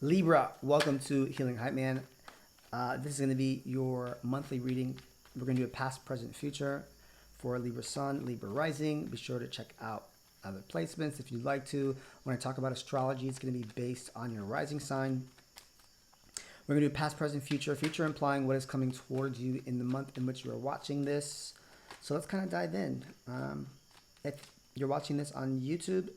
Libra, welcome to Healing Hype Man. This is going to be your monthly reading. We're going to do a past, present, future for Libra Sun, Libra Rising. Be sure to check out other placements if you'd like to. When I talk about astrology, it's going to be based on your rising sign. We're going to do past, present, future. Future implying what is coming towards you in the month in which you are watching this. So let's kind of dive in. If you're watching this on YouTube,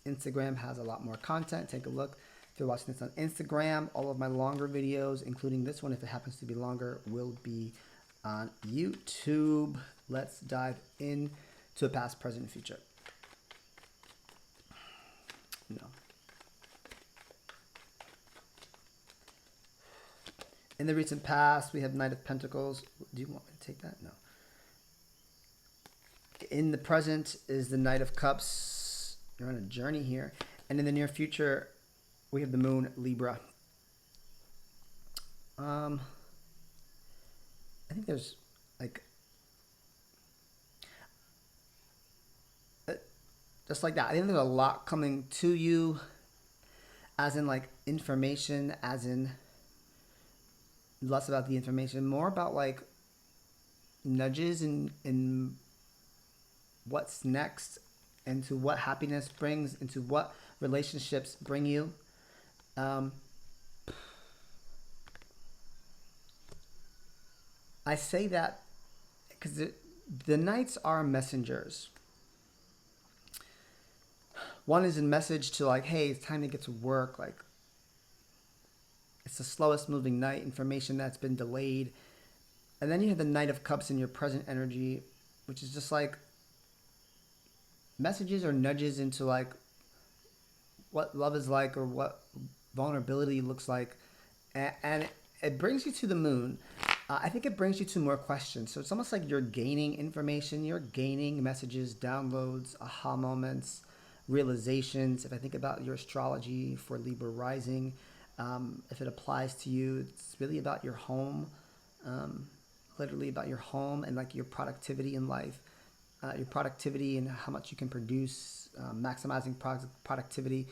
Instagram has a lot more content. Take a look. If you're watching this on Instagram, all of my longer videos, including this one, if it happens to be longer, will be on YouTube. Let's dive in to a past, present, and future. No. In the recent past, we have Knight of Pentacles. Do you want me to take that? No. In the present is the Knight of Cups. You're on a journey here. And in the near future, we have the Moon, Libra. I think there's like, just like that. I think there's a lot coming to you, as in like information, as in less about the information, more about like nudges in what's next, into what happiness brings, into what relationships bring you. I say that because the Knights are messengers. One is a message to like, hey, it's time to get to work. Like, it's the slowest moving night, information that's been delayed. And then you have the Knight of Cups in your present energy, which is just like messages or nudges into like what love is like or what vulnerability looks like. And it brings you to the Moon. I think it brings you to more questions. So it's almost like you're gaining information, you're gaining messages, downloads, aha moments, realizations. If I think about your astrology for Libra rising, if it applies to you, it's really about your home, literally about your home and like your productivity in life, your productivity and how much you can produce, maximizing productivity,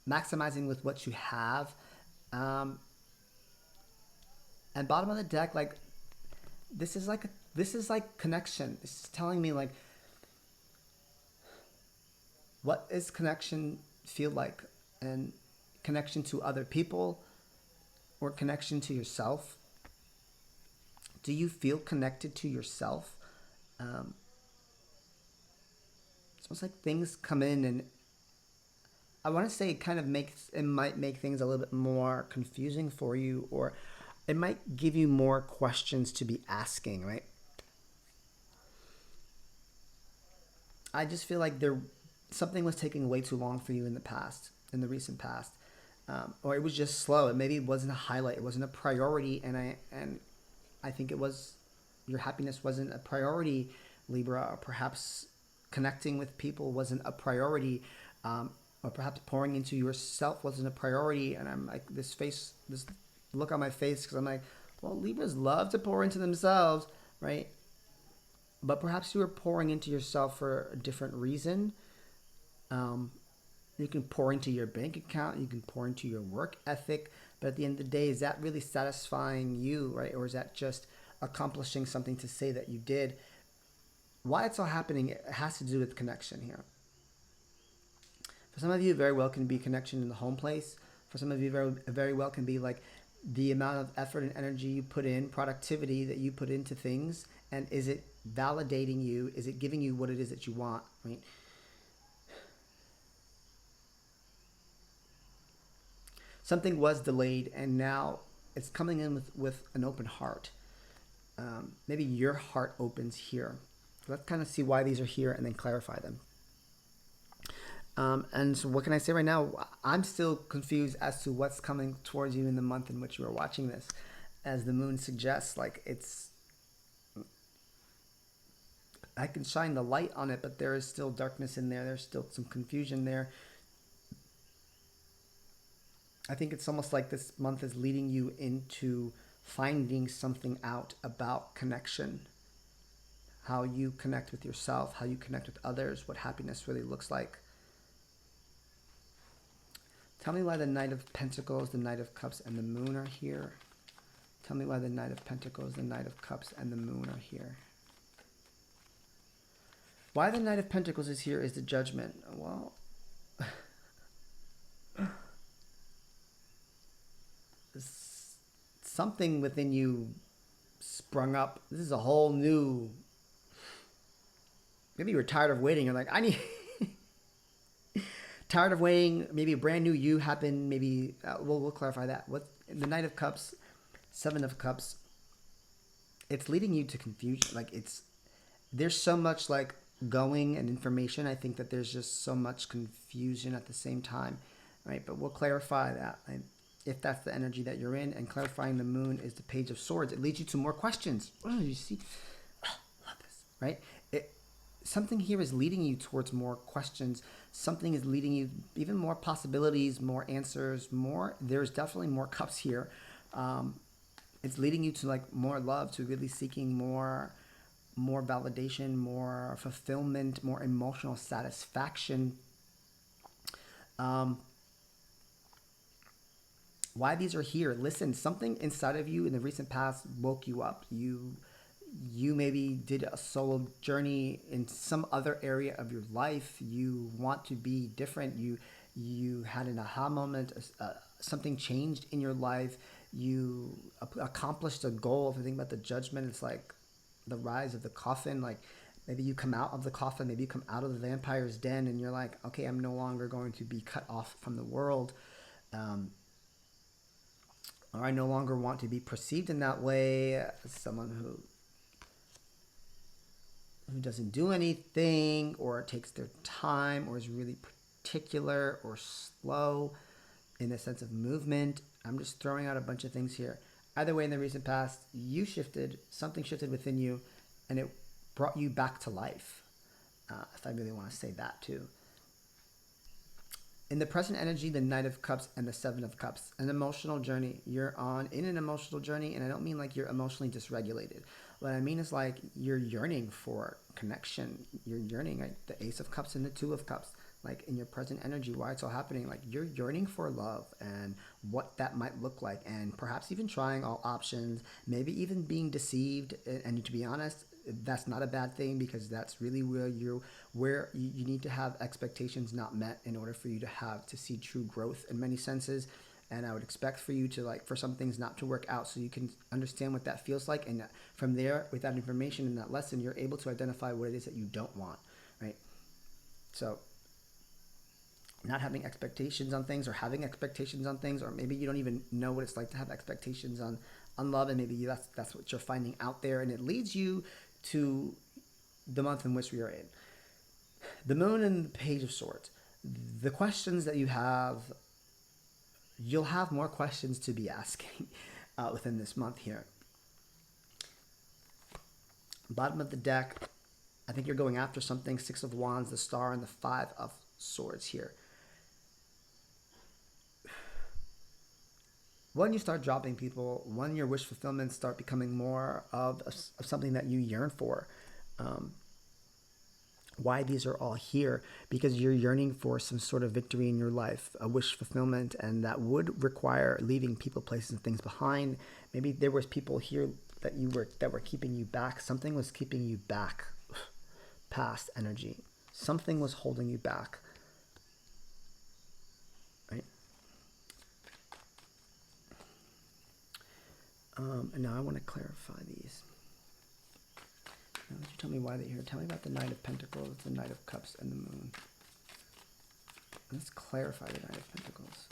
maximizing with what you have. And bottom of the deck, like this is like connection. This is telling me like, what is connection feel like, and connection to other people or connection to yourself. Do you feel connected to yourself? It's almost like things come in, and I want to say it might make things a little bit more confusing for you, or it might give you more questions to be asking, right? I just feel like something was taking way too long for you in the past, in the recent past, or it was just slow. And maybe it wasn't a highlight, it wasn't a priority, and I think it was your happiness wasn't a priority, Libra, or perhaps connecting with people wasn't a priority, or perhaps pouring into yourself wasn't a priority. And I'm like, this look on my face, because I'm like, well, Libras love to pour into themselves, right? But perhaps you were pouring into yourself for a different reason. You can pour into your bank account, you can pour into your work ethic, but at the end of the day, is that really satisfying you, right? Or is that just accomplishing something to say that you did? Why it's all happening, it has to do with connection here. For some of you, it very well can be connection in the home place. For some of you, very well can be like the amount of effort and energy you put in, productivity that you put into things, and is it validating you? Is it giving you what it is that you want, right? Something was delayed, and now it's coming in with an open heart. Maybe your heart opens here. Let's kind of see why these are here and then clarify them. And so what can I say right now? I'm still confused as to what's coming towards you in the month in which you are watching this. As the Moon suggests, like I can shine the light on it, but there is still darkness in there. There's still some confusion there. I think it's almost like this month is leading you into finding something out about connection. How you connect with yourself, how you connect with others, what happiness really looks like. Tell me why the Knight of Pentacles, the Knight of Cups, and the Moon are here. Tell me why the Knight of Pentacles, the Knight of Cups, and the Moon are here. Why the Knight of Pentacles is here is the Judgment. Well, something within you sprung up. This is a whole new... Maybe you were tired of waiting. You're like, I need... Tired of waiting. Maybe a brand new you happened. Maybe we'll clarify that. What the Knight of Cups, Seven of Cups. It's leading you to confusion. Like there's so much like going and information. I think that there's just so much confusion at the same time, right? But we'll clarify that. Right? If that's the energy that you're in, and clarifying the Moon is the Page of Swords. It leads you to more questions. Oh, you see, love this, right? Something here is leading you towards more questions. Something is leading you even more possibilities, more answers, more. There's definitely more cups here. It's leading you to like more love, to really seeking more validation, more fulfillment, more emotional satisfaction. Why these are here? Listen, something inside of you in the recent past woke you up. You maybe did a solo journey in some other area of your life. You want to be different. You had an aha moment. Something changed in your life. You accomplished a goal. If you think about the Judgment, it's like the rise of the coffin. Like maybe you come out of the coffin. Maybe you come out of the vampire's den, and you're like, okay, I'm no longer going to be cut off from the world. Or I no longer want to be perceived in that way as someone who doesn't do anything, or takes their time, or is really particular or slow in the sense of movement. I'm just throwing out a bunch of things here. Either way, in the recent past, you shifted, something shifted within you, and it brought you back to life. If I really want to say that too. In the present energy, the Knight of Cups and the Seven of Cups, an emotional journey. You're in an emotional journey, and I don't mean like you're emotionally dysregulated. What I mean is like you're yearning for connection. You're yearning, like the Ace of Cups and the Two of Cups. Like in your present energy, why it's all happening, like you're yearning for love and what that might look like, and perhaps even trying all options, maybe even being deceived. And to be honest, that's not a bad thing, because that's really where you need to have expectations not met in order for you to see true growth in many senses. And I would expect for you to, like, for some things not to work out, so you can understand what that feels like. And from there, with that information and that lesson, you're able to identify what it is that you don't want, right? So not having expectations on things, or having expectations on things, or maybe you don't even know what it's like to have expectations on love, and maybe that's what you're finding out there, and it leads you to the month in which we are in. The Moon and the Page of Swords. The questions that you have, you'll have more questions to be asking within this month here. Bottom of the deck, I think you're going after something. Six of Wands, the Star, and the Five of Swords here. When you start dropping people, when your wish fulfillment start becoming more of something that you yearn for. Why these are all here? Because you're yearning for some sort of victory in your life, a wish fulfillment, and that would require leaving people, places, and things behind. Maybe there was people here that were keeping you back. Something was keeping you back. Past energy. Something was holding you back. Right? And now I want to clarify these. Now, you tell me why they're here. Tell me about the Knight of Pentacles, the Knight of Cups, and the Moon. Let's clarify the Knight of Pentacles.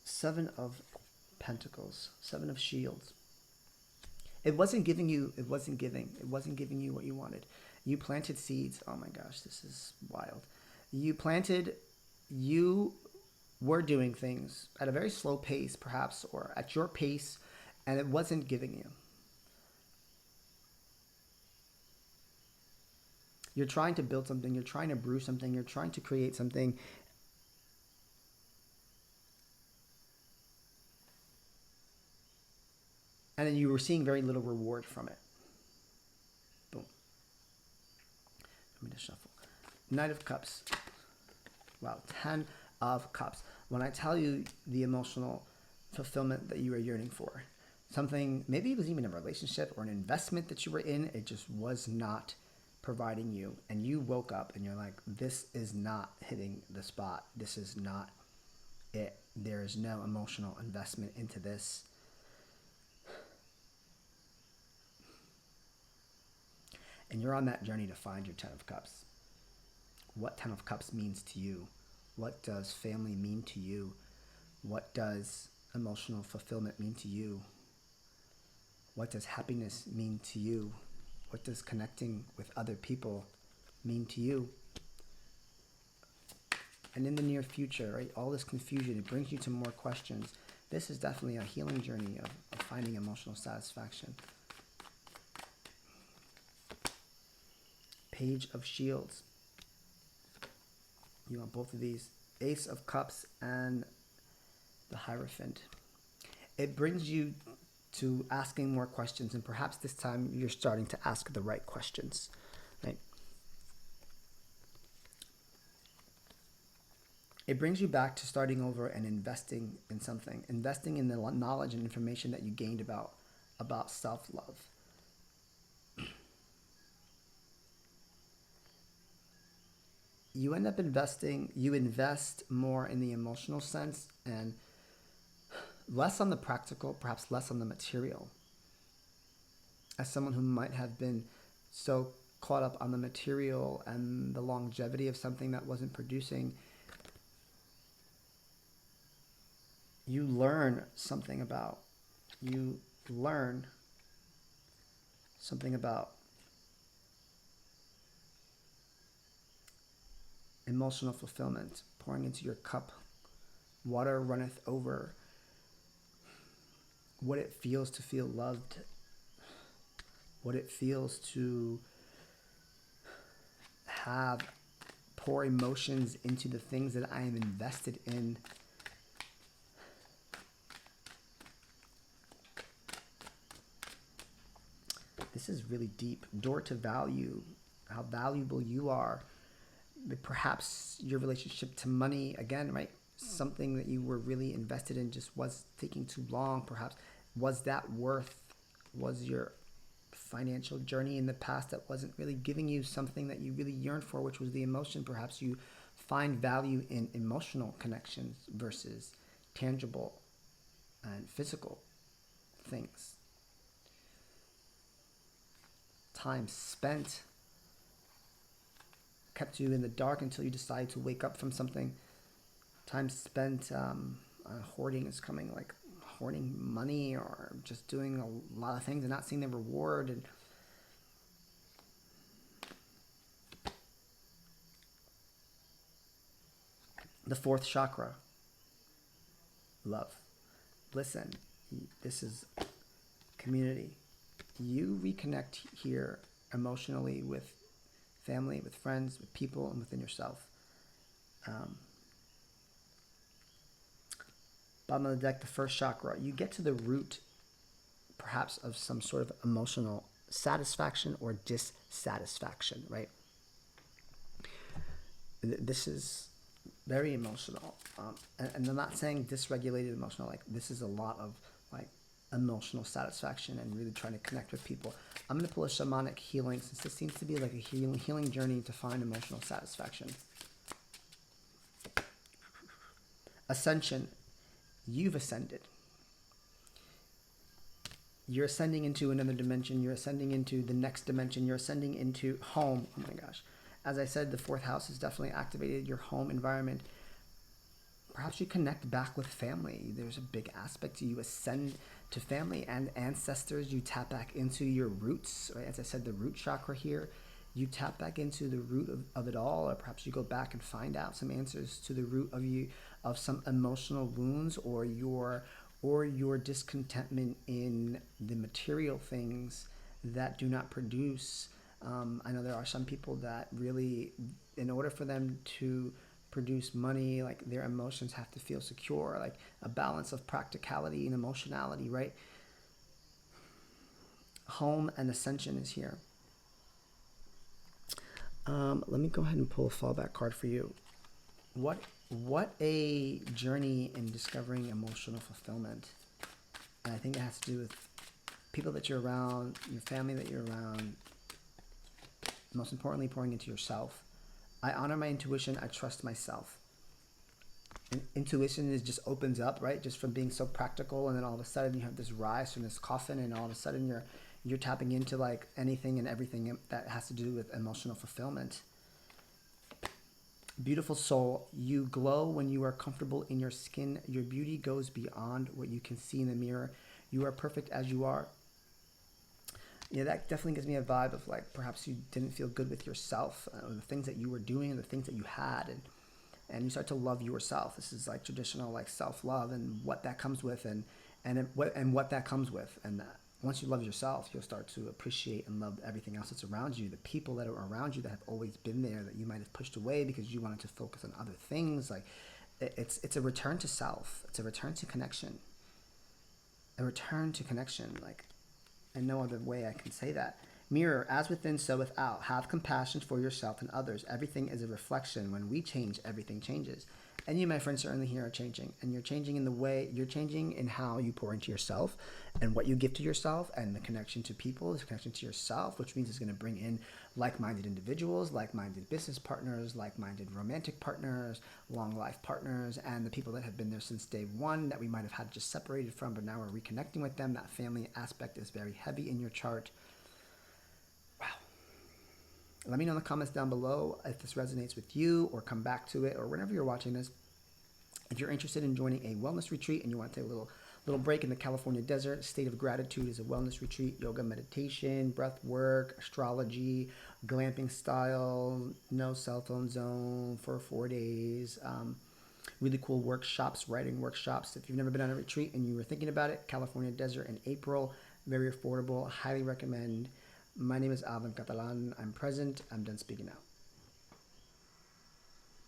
Seven of Pentacles, Seven of Shields. It wasn't giving you what you wanted. You planted seeds. Oh my gosh, this is wild. You were doing things at a very slow pace, perhaps, or at your pace, and it wasn't giving you. You're trying to build something, you're trying to brew something, you're trying to create something. And then you were seeing very little reward from it. Boom. Let me just shuffle. Knight of Cups. Wow, 10 of Cups. When I tell you the emotional fulfillment that you are yearning for, something, maybe it was even a relationship or an investment that you were in, it just was not providing you. And you woke up and you're like, this is not hitting the spot. This is not it. There is no emotional investment into this. And you're on that journey to find your 10 of Cups. What 10 of Cups means to you? What does family mean to you? What does emotional fulfillment mean to you? What does happiness mean to you? What does connecting with other people mean to you? And in the near future, right, all this confusion, it brings you to more questions. This is definitely a healing journey of finding emotional satisfaction. Page of Shields. You want both of these. Ace of Cups and the Hierophant. It brings you to asking more questions, and perhaps this time you're starting to ask the right questions, right? It brings you back to starting over and investing in something, investing in the knowledge and information that you gained about self-love. You end up investing, you invest more in the emotional sense and less on the practical, perhaps less on the material. As someone who might have been so caught up on the material and the longevity of something that wasn't producing, you learn something about emotional fulfillment, pouring into your cup. Water runneth over. What it feels to feel loved. What it feels to pour emotions into the things that I am invested in. This is really deep. Door to value, how valuable you are. Perhaps your relationship to money, again, right? Something that you were really invested in just was taking too long, perhaps. Was your financial journey in the past that wasn't really giving you something that you really yearned for, which was the emotion? Perhaps you find value in emotional connections versus tangible and physical things. Time spent kept you in the dark until you decided to wake up from something. Time spent hoarding is coming, like hoarding money or just doing a lot of things and not seeing the reward. And the fourth chakra, love. Listen, this is community. You reconnect here emotionally with family, with friends, with people, and within yourself. Bottom of the deck, the first chakra. You get to the root, perhaps, of some sort of emotional satisfaction or dissatisfaction, right? This is very emotional. And I'm not saying dysregulated emotional. Like, this is a lot of, like, emotional satisfaction and really trying to connect with people. I'm going to pull a shamanic healing, since this seems to be like a healing journey to find emotional satisfaction. Ascension. You've ascended. You're ascending into another dimension. You're ascending into the next dimension. You're ascending into home. Oh my gosh. As I said, the fourth house is definitely activated, your home environment. Perhaps you connect back with family. There's a big aspect to you ascend to family and ancestors. You tap back into your roots, right? As I said, the root chakra here. You tap back into the root of it all, or perhaps you go back and find out some answers to the root of some emotional wounds or your discontentment in the material things that do not produce. I know there are some people that really, in order for them to produce money, like their emotions have to feel secure, like a balance of practicality and emotionality, right? Home and ascension is here. Let me go ahead and pull a fallback card for you. What a journey in discovering emotional fulfillment. And I think it has to do with people that you're around, your family that you're around, most importantly, pouring into yourself. I honor my intuition. I trust myself. Intuition is just opens up, right? Just from being so practical, and then all of a sudden you have this rise from this coffin, and all of a sudden you're tapping into like anything and everything that has to do with emotional fulfillment. Beautiful soul, you glow when you are comfortable in your skin. Your beauty goes beyond what you can see in the mirror. You are perfect as you are. Yeah, that definitely gives me a vibe of like perhaps you didn't feel good with yourself, or the things that you were doing, and the things that you had, and you start to love yourself. This is like traditional like self love and what that comes with, what that comes with, and once you love yourself, you'll start to appreciate and love everything else that's around you. The people that are around you that have always been there that you might have pushed away because you wanted to focus on other things. Like it's a return to self. It's a return to connection. A return to connection. Like, and no other way I can say that. Mirror, as within, so without. Have compassion for yourself and others. Everything is a reflection. When we change, everything changes. And you, my friends, certainly here are changing. And you're changing in the way, you're changing in how you pour into yourself and what you give to yourself, and the connection to people, the connection to yourself, which means it's going to bring in like-minded individuals, like-minded business partners, like-minded romantic partners, long life partners, and the people that have been there since day one that we might have had just separated from, but now we're reconnecting with them. That family aspect is very heavy in your chart. Wow. Let me know in the comments down below if this resonates with you, or come back to it, or whenever you're watching this. If you're interested in joining a wellness retreat and you want to take a little break in the California desert, State of Gratitude is a wellness retreat. Yoga, meditation, breath work, astrology, glamping style, no cell phone zone for 4 days. Really cool workshops, writing workshops. If you've never been on a retreat and you were thinking about it, California desert in April, very affordable. Highly recommend. My name is Alvin Catalan. I'm present. I'm done speaking now.